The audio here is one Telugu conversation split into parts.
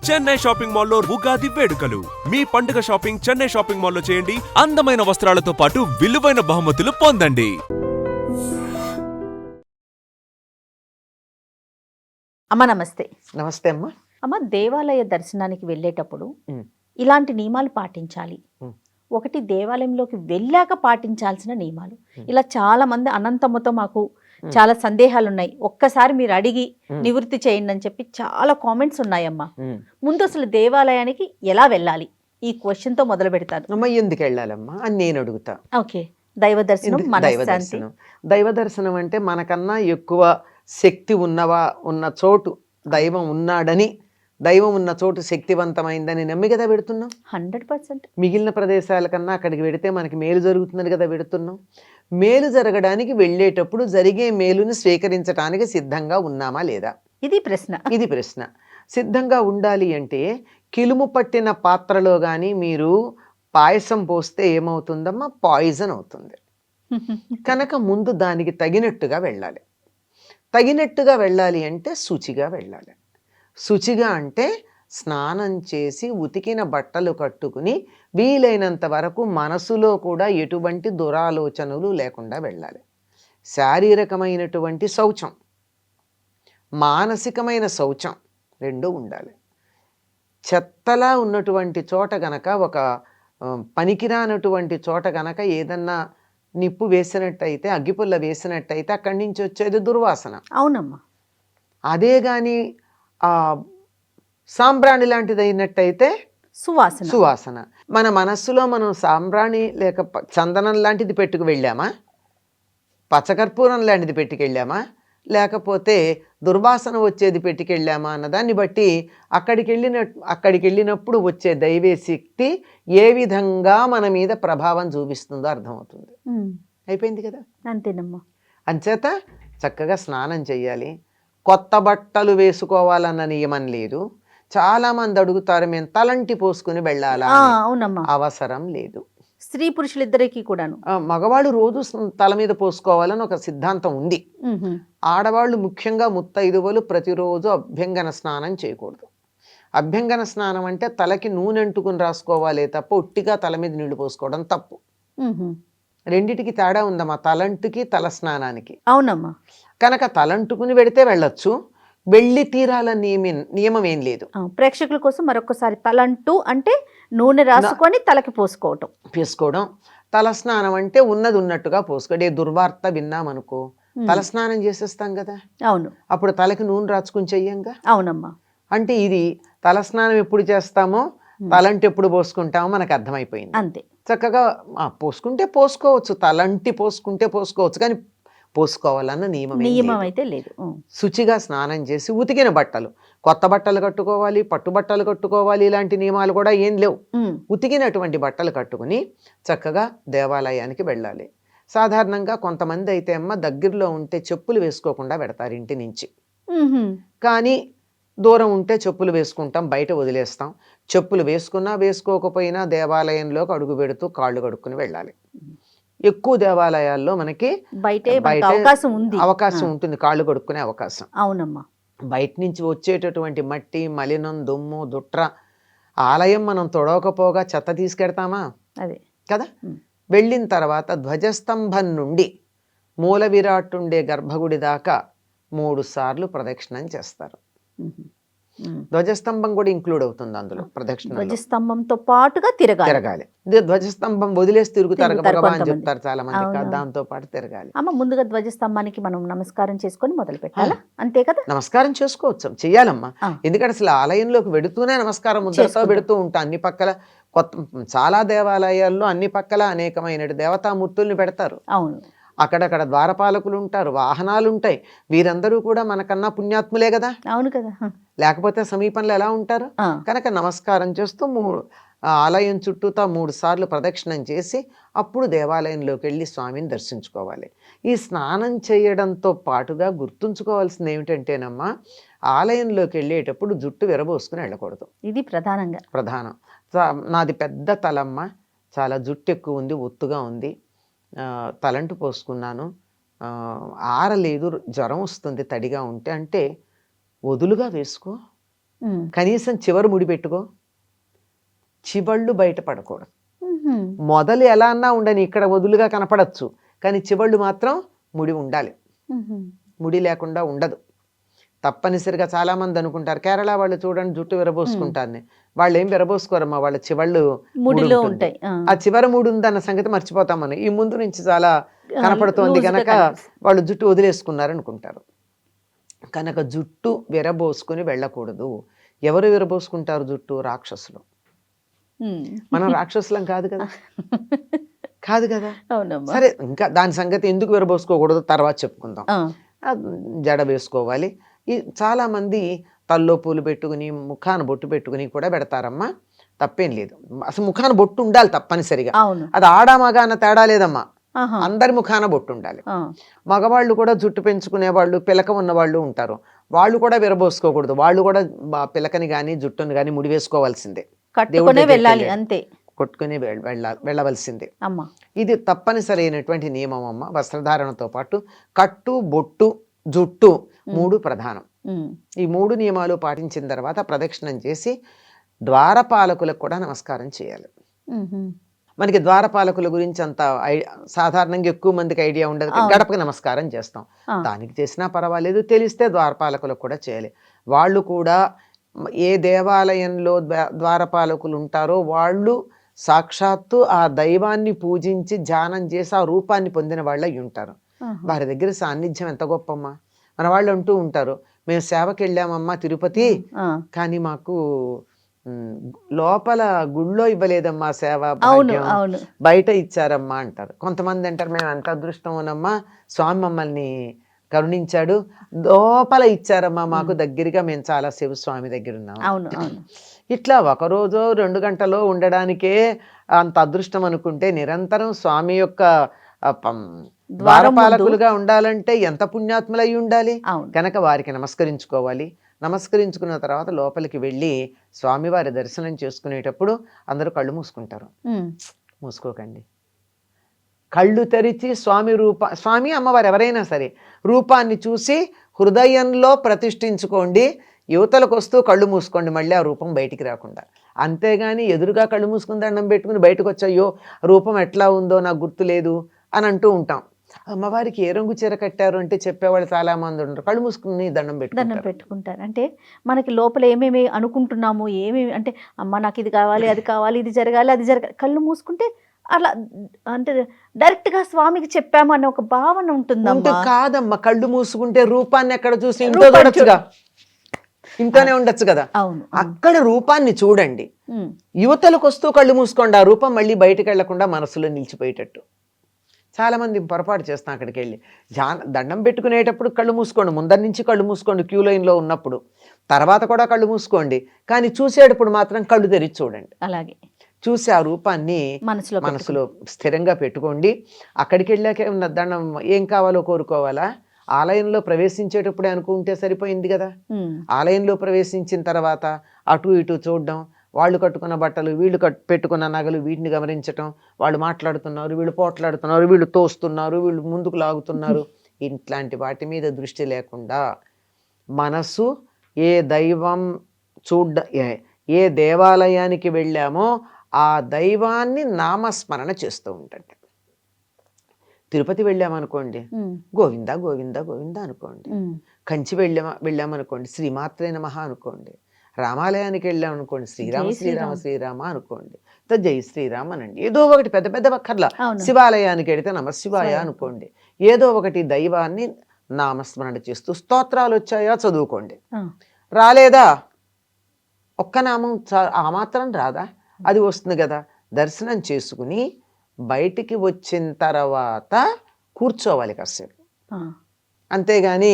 చెన్నై షాపింగ్ మాల్లో ఉగాది వేడుకలు. మీ పండుగ షాపింగ్ చెన్నై షాపింగ్ మాల్లో చేయండి. అందమైన వస్త్రాలతో పాటు విలువైన బహుమతులు పొందండి. అమ్మ నమస్తే. నమస్తే అమ్మ. అమ్మ, దేవాలయ దర్శనానికి వెళ్ళేటప్పుడు ఇలాంటి నియమాలు పాటించాలి. ఒకటి, దేవాలయంలోకి వెళ్ళాక పాటించాల్సిన నియమాలు. ఇలా చాలా మంది అనంతమ్మతో మాకు చాలా సందేహాలు ఉన్నాయి, ఒక్కసారి మీరు అడిగి నివృత్తి చేయండి అని చెప్పి చాలా కామెంట్స్ ఉన్నాయమ్మా. ముందు అసలు దేవాలయానికి ఎలా వెళ్ళాలి, ఈ క్వశ్చన్ తో మొదలు పెడతాను. అమ్మ, ఎందుకు వెళ్ళాలమ్మా అని నేను అడుగుతా. ఓకే, దైవ దర్శనం, మనశ్శాంతి. దైవ దర్శనం అంటే మనకన్నా ఎక్కువ శక్తి ఉన్న చోటు దైవం ఉన్నాడని, దైవం ఉన్న చోటు శక్తివంతమైందని నమ్మి కదా పెడుతున్నాం. 100%. మిగిలిన ప్రదేశాల కన్నా అక్కడికి వెడితే మనకి మేలు జరుగుతుందని కదా పెడుతున్నాం. మేలు జరగడానికి వెళ్ళేటప్పుడు జరిగే మేలుని స్వీకరించడానికి సిద్ధంగా ఉన్నామా లేదా, ఇది ప్రశ్న. సిద్ధంగా ఉండాలి అంటే కిలుము పట్టిన పాత్రలో కానీ మీరు పాయసం పోస్తే ఏమవుతుందమ్మా, పాయిజన్ అవుతుంది. కనుక ముందు దానికి తగినట్టుగా వెళ్ళాలి. తగినట్టుగా వెళ్ళాలి అంటే శుచిగా వెళ్ళాలి. శుచిగా అంటే స్నానం చేసి ఉతికిన బట్టలు కట్టుకుని వీలైనంత వరకు మనసులో కూడా ఎటువంటి దురాలోచనలు లేకుండా వెళ్ళాలి. శారీరకమైనటువంటి శౌచం, మానసికమైన శౌచం రెండూ ఉండాలి. చెత్తలా ఉన్నటువంటి చోట గనక, ఒక పనికిరానటువంటి చోట గనక ఏదన్నా నిప్పు వేసినట్టయితే, అగ్గిపుల్ల వేసినట్టయితే అక్కడి నుంచి వచ్చేది దుర్వాసన. అవునమ్మా. అదే కానీ సాంబ్రాణి లాంటిది అయినట్టయితే సువాసన. మన మనస్సులో మనం సాంబ్రాణి లేక చందనం లాంటిది పెట్టుకు వెళ్ళామా, పచ్చకర్పూరం లాంటిది పెట్టుకెళ్ళామా, లేకపోతే దుర్వాసన వచ్చేది పెట్టుకెళ్ళామా అన్నదాన్ని బట్టి అక్కడికి వెళ్ళినప్పుడు వచ్చే దైవీ శక్తి ఏ విధంగా మన మీద ప్రభావం చూపిస్తుందో అర్థమవుతుంది. అయిపోయింది కదా. అంతేనమ్మా. అంచేత చక్కగా స్నానం చెయ్యాలి. కొత్త బట్టలు వేసుకోవాలన్న నియమం లేదు. చాలా మంది అడుగుతారు, మేము తలంటి పోసుకుని వెళ్ళాలా. అవునమ్మా, అవసరం లేదు. స్త్రీ పురుషులిద్దరికీ కూడాను. మగవాళ్ళు రోజు తల మీద పోసుకోవాలని ఒక సిద్ధాంతం ఉంది. ఆడవాళ్ళు ముఖ్యంగా ముత్తైదువలు ప్రతిరోజు అభ్యంగన స్నానం చేయకూడదు. అభ్యంగన స్నానం అంటే తలకి నూనె అంటుకుని రాసుకోవాలే తప్ప ఉట్టిగా తల మీద నీళ్లు పోసుకోవడం తప్పు. రెండిటికి తేడా ఉందమ్మా, తలంటుకి తల స్నానానికి. అవునమ్మా. కనుక తలంటుకుని వెడితే వెళ్ళొచ్చు, వెళ్ళి తీరాలని నియమం ఏం లేదు. ప్రేక్షకుల కోసం మరొకసారి, తలంటూ అంటే నూనె రాసుకొని తలకి పోసుకోవడం. తల స్నానం అంటే ఉన్నది ఉన్నట్టుగా పోసుకోండి. దుర్వార్త విన్నామనుకో, తల స్నానం చేసేస్తాం కదా. అవును. అప్పుడు తలకి నూనె రాసుకుని చెయ్యంగా. అవునమ్మా. అంటే ఇది తల స్నానం ఎప్పుడు చేస్తామో, తలంటి ఎప్పుడు పోసుకుంటామో మనకు అర్థమైపోయింది. అంతే. చక్కగా పోసుకుంటే పోసుకోవచ్చు, తలంటి పోసుకుంటే పోసుకోవచ్చు, కానీ పోసుకోవాలన్న నియమం అయితే లేదు. శుచిగా స్నానం చేసి ఉతికిన బట్టలు, కొత్త బట్టలు కట్టుకోవాలి, పట్టు బట్టలు కట్టుకోవాలి, ఇలాంటి నియమాలు కూడా ఏం లేవు. ఉతికినటువంటి బట్టలు కట్టుకుని చక్కగా దేవాలయానికి వెళ్ళాలి. సాధారణంగా కొంతమంది అయితే అమ్మ దగ్గరలో ఉంటే చెప్పులు వేసుకోకుండా పెడతారు ఇంటి నుంచి. కానీ దూరం ఉంటే చెప్పులు వేసుకుంటాం, బయట వదిలేస్తాం. చెప్పులు వేసుకున్నా వేసుకోకపోయినా దేవాలయంలోకి అడుగు పెడుతూ కాళ్ళు కడుక్కుని వెళ్ళాలి. ఎక్కువ దేవాలయాల్లో మనకి అవకాశం ఉంటుంది కాళ్ళు కడుక్కునే అవకాశం. అవునమ్మా. బయట నుంచి వచ్చేటటువంటి మట్టి, మలినం, దుమ్ము, దుట్ర ఆలయం మనం తొడవకపోగా చెత్త తీసుకెడతామా, అదే కదా. వెళ్ళిన తర్వాత ధ్వజస్తంభం నుండి మూల విరాట్ ఉండే గర్భగుడి దాకా 3 సార్లు ప్రదక్షిణం చేస్తారు. ధ్వజస్తంభం కూడా ఇంక్లూడ్ అవుతుంది అందులో. ప్రదక్షిణ ధ్వజస్తంభంతో పాటుగా తిరగాలి. ధ్వజస్తంభం వదిలేసి తిరుగుతారు భగవాన్ చెప్తారు చాలా మంది, దాంతో పాటు తిరగాలి. అమ్మ, ముందుగా ధ్వజస్తంభానికి మనం నమస్కారం చేసుకొని మొదలు పెట్టాలా, అంతే కదా. నమస్కారం చేసుకోవచ్చు, చెయ్యాలమ్మా. ఎందుకంటే అసలు ఆలయంలోకి వెడుతూనే నమస్కారం ముద్రతో పెడుతూ ఉంటాం. అన్ని పక్కల చాలా దేవాలయాల్లో అన్ని పక్కల అనేకమైన దేవతామూర్తుల్ని పెడతారు. అవును. అక్కడక్కడ ద్వారపాలకులు ఉంటారు, వాహనాలు ఉంటాయి. వీరందరూ కూడా మనకన్నా పుణ్యాత్ములే కదా. అవును కదా. లేకపోతే సమీపంలో ఎలా ఉంటారు. కనుక నమస్కారం చేస్తూ ఆలయం చుట్టూతా 3 సార్లు ప్రదక్షిణం చేసి అప్పుడు దేవాలయంలోకి వెళ్ళి స్వామిని దర్శించుకోవాలి. ఈ స్నానం చేయడంతో పాటుగా గుర్తుంచుకోవాల్సింది ఏమిటంటేనమ్మా, ఆలయంలోకి వెళ్ళేటప్పుడు జుట్టు విరబోసుకుని వెళ్ళకూడదు. ఇది ప్రధానం. నాది పెద్ద తలమ్మ, చాలా జుట్టు ఎక్కువ ఉంది, ఒత్తుగా ఉంది, తలంటు పోసుకున్నాను, ఆరలేదు, జ్వరం వస్తుంది తడిగా ఉంటే అంటే వదులుగా వేసుకో, ఉమ్. కనీసం చివరి ముడి పెట్టుకో, చివళ్ళు బయట పడకూడదు. ఉహుం. మొదలు ఎలా అన్నా ఉండని, ఇక్కడ వదులుగా కనపడచ్చు, కానీ చివళ్ళు మాత్రం ముడి ఉండాలి. ఉహుం. ముడి లేకుండా ఉండదు. తప్పనిసరిగా చాలామంది అనుకుంటారు, కేరళ వాళ్ళు చూడండి జుట్టు విరబోసుకుంటారని. వాళ్ళు ఏం విరబోసుకోరమ్మా, వాళ్ళ చివళ్ళు ముడిలో ముడి ఉంటుంది. ఉంటాయి. ఆ చివరి మూడు ఉందన్న సంగతి మర్చిపోతాం మనం. ఈ ముందు నుంచి చాలా కనపడుతోంది లూజ్గా కనుక కనిపిస్తుంది. వాళ్ళు జుట్టు వదిలేసుకున్నారు అనుకుంటారు. కనుక జుట్టు విరబోసుకుని వెళ్ళకూడదు. ఎవరు విరబోసుకుంటారు జుట్టు? రాక్షసులు. ఉమ్. మనం రాక్షసులం కాదు కదా, కాదు కదా. అవునమ్మా. సరే, ఇంకా దాని సంగతి ఎందుకు విరబోసుకోకూడదు తర్వాత చెప్పుకుందాం. ఆ. ఆ, జడ వేసుకోవాలి. ఈ చాలామంది తల్లో పూలు పెట్టుకుని ముఖాన బొట్టు పెట్టుకుని కూడా పెడతారమ్మా, తప్పేం లేదు. అసలు ముఖాన బొట్టు ఉండాలి తప్పనిసరిగా. అవును. అది ఆడా మగ అన్న తేడా లేదమ్మా, ఆహా. అందరి ముఖాన బొట్టు ఉండాలి. ఆ. మగవాళ్ళు కూడా జుట్టు పెంచుకునే వాళ్ళు, పిలక ఉన్న వాళ్ళు ఉంటారు, వాళ్ళు కూడా విరబోసుకోకూడదు. వాళ్ళు కూడా పిలకని కానీ జుట్టుని కానీ ముడి వేసుకోవాల్సిందే. కట్టుకునే దగ్గరికి వెళ్ళాలి వెళ్ళి అంతే కొట్టుకుని వెళ్ళవలసిందే. అమ్మా. ఇది తప్పనిసరి అయినటువంటి నియమం అమ్మ. వస్త్రధారణతో పాటు కట్టు, బొట్టు, జుట్టు మూడు ప్రధానం. ఉమ్. ఈ మూడు నియమాలు పాటించిన తర్వాత ప్రదక్షిణం చేసి ద్వారపాలకులకు కూడా నమస్కారం చేయాలి. ఉహుం. మనకి ద్వారపాలకుల గురించి అంత సాధారణంగా ఎక్కువ మందికి ఐడియా ఉండదు. అవును. గడపకి నమస్కారం చేస్తాం, ఆ. దానికి చేసినా పర్వాలేదు. తెలిస్తే ద్వారపాలకులకు కూడా చేయాలి. వాళ్ళు కూడా ఏ దేవాలయంలో ద్వారపాలకులు ఉంటారో వాళ్ళు సాక్షాత్తు ఆ దైవాన్ని పూజించి ధ్యానం చేసి ఆ రూపాన్ని పొందిన వాళ్ళు అయి ఉంటారు. ఆహా. వారి దగ్గర సాన్నిధ్యం ఎంత గొప్పమ్మా. మన వాళ్ళు అంటూ ఉంటారు, మేము సేవకి వెళ్ళామమ్మా తిరుపతి, ఆ. కానీ మాకు లోపల గుళ్ళో ఇవ్వలేదమ్మా సేవ అవును. భాగ్యం, అవును. బయట ఇచ్చారమ్మా అంటారు. కొంతమంది అంటారు, మేము ఎంత అదృష్టమోనమ్మా, స్వామి మమ్మల్ని కరుణించాడు, లోపల ఇచ్చారమ్మా మాకు దగ్గరగా, మేము చాలా సేపు స్వామి దగ్గర ఉన్నాం. అవును. అవును. ఇట్లా ఒకరోజు 2 గంటలో ఉండడానికే అంత అదృష్టం అనుకుంటే, నిరంతరం స్వామి యొక్క ద్వారపాలకులుగా ఉండాలంటే ఎంత పుణ్యాత్ములై ఉండాలి. అవును. కనుక వారికి నమస్కరించుకోవాలి. నమస్కరించుకున్న తర్వాత లోపలికి వెళ్ళి స్వామివారి దర్శనం చేసుకునేటప్పుడు అందరూ కళ్ళు మూసుకుంటారు. ఉమ్. మూసుకోకండి. కళ్ళు తెరిచి స్వామి అమ్మవారు ఎవరైనా సరే రూపాన్ని చూసి హృదయంలో ప్రతిష్ఠించుకోండి. యువతలకు వస్తూ కళ్ళు మూసుకోండి, మళ్ళీ ఆ రూపం బయటికి రాకుండా. అంతేగాని ఎదురుగా కళ్ళు మూసుకుని దండం పెట్టుకుని బయటకు వచ్చాయో రూపం ఎట్లా ఉందో నాకు గుర్తు లేదు అని అంటూ ఉంటాం. అమ్మవారికి ఏ రంగు చీర కట్టారు అంటే చెప్పేవాళ్ళు చాలా మంది ఉంటారు. కళ్ళు మూసుకుని దండం పెట్టుకుంటారు. అంటే మనకి లోపల ఏమేమి అనుకుంటున్నాము, ఏమేమి అంటే అమ్మ నాకు ఇది కావాలి, అది కావాలి, ఇది జరగాలి, అది జరగాలి, కళ్ళు మూసుకుంటే అలా అంటే డైరెక్ట్ గా స్వామికి చెప్పాము అనే ఒక భావన ఉంటుందమ్మా. కాదమ్మా, కళ్ళు మూసుకుంటే రూపాన్ని ఎక్కడ చూసి ఇంట్లో చూడొచ్చుగా, ఇంట్లోనే ఉండొచ్చు కదా. అవును. అక్కడ రూపాన్ని చూడండి. యువతలకు వస్తూ కళ్ళు మూసుకోండి, ఆ రూపం మళ్ళీ బయటకు వెళ్లకుండా మనసులో నిలిచిపోయేటట్టు. చాలా మంది పొరపాటు చేస్తాం, అక్కడికి వెళ్ళి దండం పెట్టుకునేటప్పుడు కళ్ళు మూసుకోండి, ముందరి నుంచి కళ్ళు మూసుకోండి క్యూ లైన్లో ఉన్నప్పుడు, తర్వాత కూడా కళ్ళు మూసుకోండి, కానీ చూసేటప్పుడు మాత్రం కళ్ళు తెరిచి చూడండి. అలాగే చూసి ఆ రూపాన్ని మనసులో స్థిరంగా పెట్టుకోండి. అక్కడికి వెళ్ళాక దండం ఏం కావాలో కోరుకోవాలా? ఆలయంలో ప్రవేశించేటప్పుడే అనుకుంటే సరిపోయింది కదా. ఆలయంలో ప్రవేశించిన తర్వాత అటు ఇటు చూడడం, వాళ్ళు కట్టుకున్న బట్టలు, వీళ్ళు పెట్టుకున్న నగలు, వీటిని గమనించటం, వాళ్ళు మాట్లాడుతున్నారు, వీళ్ళు పోట్లాడుతున్నారు, వీళ్ళు తోస్తున్నారు, వీళ్ళు ముందుకు లాగుతున్నారు, ఇట్లాంటి వాటి మీద దృష్టి లేకుండా మనసు ఏ దైవం ఏ దేవాలయానికి వెళ్ళామో ఆ దైవాన్ని నామస్మరణ చేస్తూ ఉంటుంది. తిరుపతి వెళ్ళామనుకోండి, గోవింద గోవింద గోవింద అనుకోండి. కంచి వెళ్ళామనుకోండి, శ్రీమాత్రే నమః అనుకోండి. రామాలయానికి వెళ్ళామనుకోండి, శ్రీరామ శ్రీరామ శ్రీరామ అనుకోండి, జై శ్రీరామ్ అనండి. ఏదో ఒకటి పెద్ద పెద్ద వక్కర్లా. శివాలయానికి వెళితే నమశివాయ అనుకోండి. ఏదో ఒకటి దైవాన్ని నామస్మరణ చేస్తూ స్తోత్రాలు వచ్చాయా చదువుకోండి. రాలేదా ఒక్క నామం ఆ మాత్రం రాదా, అది వస్తుంది కదా. దర్శనం చేసుకుని బయటికి వచ్చిన తర్వాత కూర్చోవాలి కాసేపు. అంతేగాని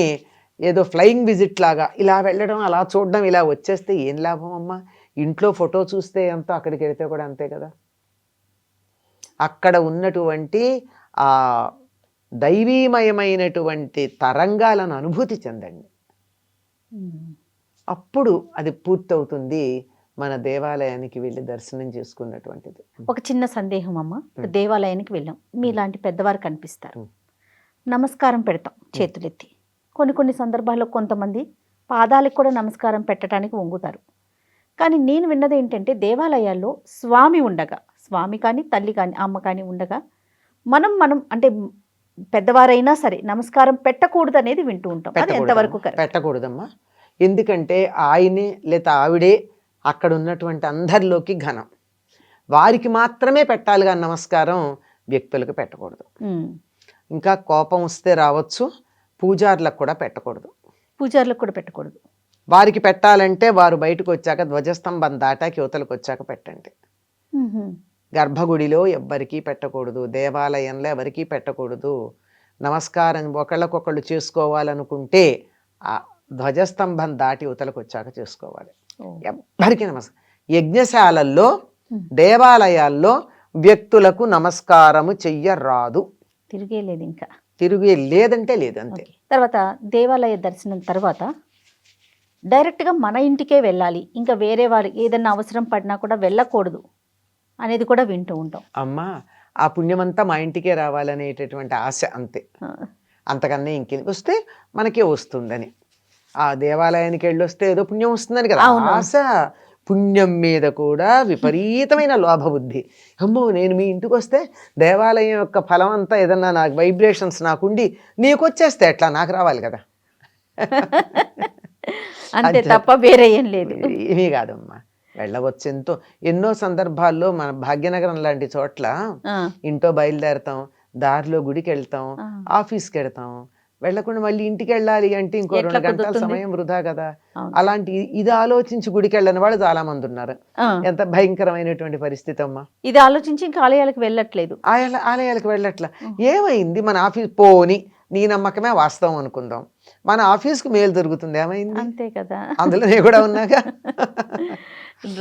ఏదో ఫ్లయింగ్ విజిట్ లాగా ఇలా వెళ్ళడం, అలా చూడడం, ఇలా వచ్చేస్తే ఏం లాభం అమ్మా. ఇంట్లో ఫోటో చూస్తే ఎంతో, అక్కడికి వెళితే కూడా అంతే కదా. అక్కడ ఉన్నటువంటి ఆ దైవీమయమైనటువంటి తరంగాలను అనుభూతి చెందండి. అప్పుడు అది పూర్తవుతుంది మన దేవాలయానికి వెళ్ళి దర్శనం చేసుకున్నటువంటిది. ఒక చిన్న సందేహం అమ్మ, దేవాలయానికి వెళ్ళాం, మీలాంటి పెద్దవారు కనిపిస్తారు, నమస్కారం పెడతాం చేతులెత్తి. కొన్ని సందర్భాల్లో కొంతమంది పాదాలకు కూడా నమస్కారం పెట్టడానికి వంగుతారు. కానీ నేను విన్నది ఏంటంటే దేవాలయాల్లో స్వామి ఉండగా, స్వామి కానీ తల్లి కానీ అమ్మ కానీ ఉండగా మనం అంటే పెద్దవారైనా సరే నమస్కారం పెట్టకూడదు అనేది వింటూ ఉంటాం. అది ఎంతవరకు కరెక్ట్? పెట్టకూడదమ్మా. ఎందుకంటే ఆయనే లేదా ఆవిడే అక్కడ ఉన్నటువంటి అందరిలోకి ఘనం, వారికి మాత్రమే పెట్టాలి కానీ నమస్కారం వ్యక్తులకు పెట్టకూడదు. ఇంకా కోపం వస్తే రావచ్చు, పూజారులకు కూడా పెట్టకూడదు. పూజారులకు కూడా పెట్టకూడదు. వారికి పెట్టాలంటే వారు బయటకు వచ్చాక ధ్వజస్తంభం దాటాకి యువతలకు వచ్చాక పెట్టండి. గర్భగుడిలో ఎవ్వరికీ పెట్టకూడదు, దేవాలయంలో ఎవరికీ పెట్టకూడదు. నమస్కారం ఒకళ్ళకొకళ్ళు చేసుకోవాలనుకుంటే ఆ ధ్వజస్తంభం దాటి యువతలకు వచ్చాక చేసుకోవాలి. ఎవ్వరికీ నమస్కారం. యజ్ఞశాలల్లో దేవాలయాల్లో వ్యక్తులకు నమస్కారము చెయ్యరాదు. తిరిగేలేదు, ఇంకా తిరిగే లేదంటే లేదు అంతే. తర్వాత దేవాలయ దర్శనం తర్వాత డైరెక్ట్గా మన ఇంటికే వెళ్ళాలి, ఇంకా వేరే వారికి ఏదైనా అవసరం పడినా కూడా వెళ్ళకూడదు అనేది కూడా వింటూ ఉంటాం. అమ్మా, ఆ పుణ్యమంతా మా ఇంటికే రావాలనేటటువంటి ఆశ అంతే, అంతకన్నా ఇంకేం వస్తే మనకే వస్తుందని. ఆ దేవాలయానికి వెళ్ళి వస్తే ఏదో పుణ్యం వస్తుందని కదా ఆశ. పుణ్యం మీద కూడా విపరీతమైన లోభబుద్ధి. అమ్మో, నేను మీ ఇంటికి వస్తే దేవాలయం యొక్క ఫలం అంతా ఏదన్నా నాకు వైబ్రేషన్స్ నాకుండి నీకు వచ్చేస్తే ఎట్లా, నాకు రావాలి కదా. అంతే తప్ప వేరే ఏం లేదు. ఏమీ కాదమ్మా, వెళ్ళవచ్చు. ఎన్నో సందర్భాల్లో మన భాగ్యనగరం లాంటి చోట్ల ఇంట్లో బయలుదేరతాం, దారిలో గుడికి వెళ్తాం, ఆఫీస్కి వెళ్తాం, వెళ్ళకుండా మళ్ళీ ఇంటికి వెళ్ళాలి అంటే ఇంకో 2 గంటల సమయం వృధా కదా. అలాంటి ఇది ఆలోచించి గుడికి వెళ్ళని వాళ్ళు చాలా మంది ఉన్నారు. ఎంత భయంకరమైనటువంటి పరిస్థితి అమ్మా. ఇది ఆలోచించి ఇంకా ఆలయాలకు వెళ్ళట్లేదు, ఆలయాలకు వెళ్ళట్లా. ఏమైంది మన ఆఫీస్ పోని, నీ నమ్మకమే వాస్తవం అనుకుందాం, మన ఆఫీస్కి మేలు దొరుకుతుంది, ఏమైంది? అంతే కదా, అందులో నేను కూడా ఉన్నాగా.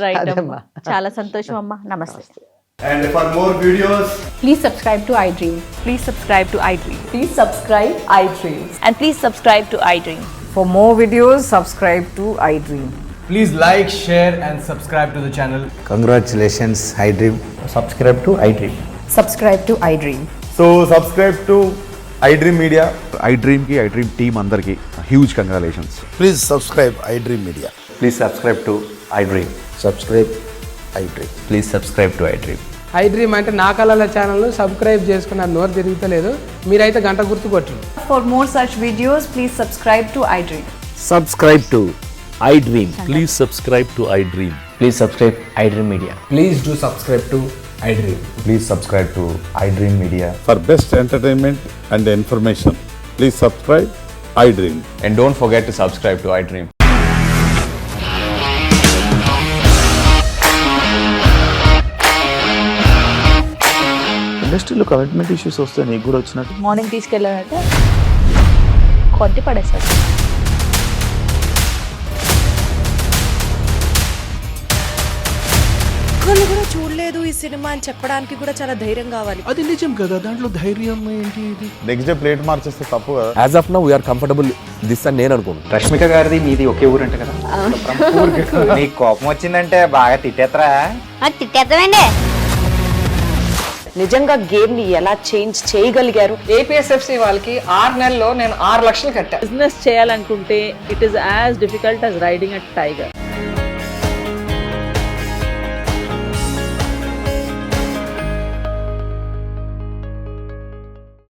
రైట్ అమ్మా, చాలా సంతోషం అమ్మా, నమస్తే. And for more videos, Please subscribe to iDream. Please subscribe to iDream. Please subscribe iDream. And please subscribe to iDream. For more videos, subscribe to iDream. please like, share and subscribe to the channel. Congratulations, iDream. Subscribe to iDream. Subscribe to iDream. So subscribe to iDream Media. iDream ki iDream team andarki huge congratulations. Please subscribe iDream Media. Please subscribe to iDream. Subscribe iDream. Please subscribe to iDream. iDream అంటే నా కళల ఛానల్ను సబ్స్క్రైబ్ చేసుకున్న నోరు తిరుగుతలేదు, మీరైతే గంట గుర్తు కొట్టండి. For more such videos, please subscribe to iDream. Subscribe to iDream. Please subscribe to iDream. Please subscribe iDream Media. Please do subscribe to iDream. Please subscribe to iDream Media. For best entertainment and information, please subscribe iDream. And don't forget to subscribe to iDream. ఇండస్ట్రీలో కమిట్మెంట్ ఇష్యూస్ వస్తే నీకు కూడా వచ్చినట్టు మార్నింగ్ తీసుకెళ్ళాలంటే కొట్టి పడేసాడు. ఒక్కళ్ళు కూడా చూడలేదు ఈ సినిమా అని చెప్పడానికి కూడా చాలా ధైర్యం కావాలి. అది నిజం కదా, దాంట్లో ధైర్యం ఏంటి? ఇది నెక్స్ట్ డే ప్లేట్ మార్చేస్తే తప్పు కదా. As of now, we are comfortable this అని నేను అనుకుంటున్నాను. రష్మిక గారిది మీది ఒకే ఊరంట కదా. నీకు కోపం వచ్చిందంటే బాగా తిట్టేత్తరా? తిట్టేద్దామండి. నిజంగా గేమ్ ని ఎలా చేంజ్ చేయగలిగారు? ఏపీఎస్ఎఫ్సి వాళ్ళకి 6 నెలల్లో నేను 6 లక్షలు కట్టా. బిజినెస్ చేయాలనుకుంటే it is as difficult as riding a tiger.